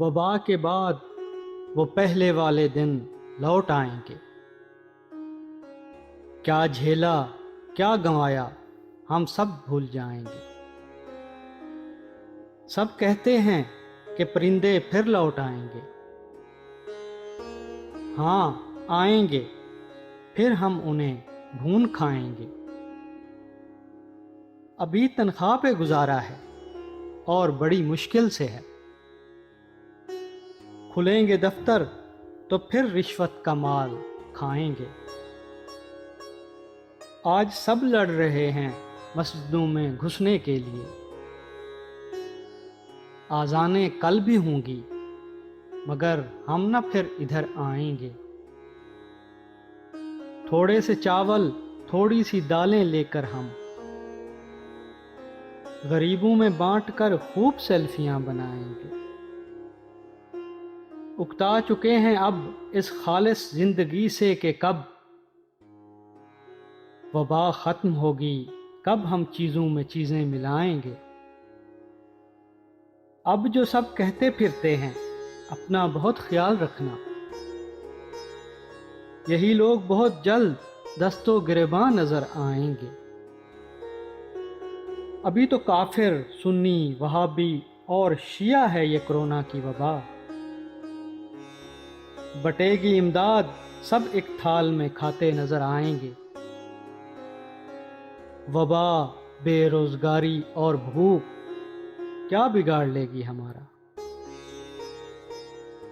वबा के बाद वो पहले वाले दिन लौट आएंगे। क्या झेला, क्या गंवाया, हम सब भूल जाएंगे। सब कहते हैं कि परिंदे फिर लौट आएंगे। हाँ, आएंगे, फिर हम उन्हें भून खाएंगे। अभी तनख्वाह पे गुजारा है और बड़ी मुश्किल से है। खुलेंगे दफ्तर तो फिर रिश्वत का माल खाएंगे। आज सब लड़ रहे हैं मस्जिदों में घुसने के लिए। आज़ानें कल भी होंगी, मगर हम न फिर इधर आएंगे। थोड़े से चावल, थोड़ी सी दालें लेकर हम गरीबों में बांटकर खूब सेल्फियां बनाएंगे। उकता चुके हैं अब इस खालिस जिंदगी से कि कब वबा खत्म होगी, कब हम चीजों में चीजें मिलाएंगे। अब जो सब कहते फिरते हैं अपना बहुत ख्याल रखना, यही लोग बहुत जल्द दस्तो गिरेबां नजर आएंगे। अभी तो काफिर, सुन्नी, वहाबी और शिया है ये कोरोना की वबा। बटेगी इमदाद, सब एक थाल में खाते नजर आएंगे। वबा, बेरोजगारी और भूख क्या बिगाड़ लेगी हमारा।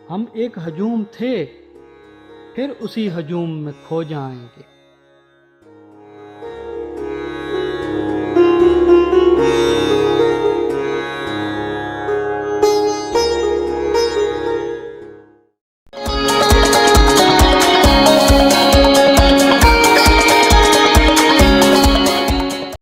हम एक हजूम थे, फिर उसी हजूम में खो जाएंगे।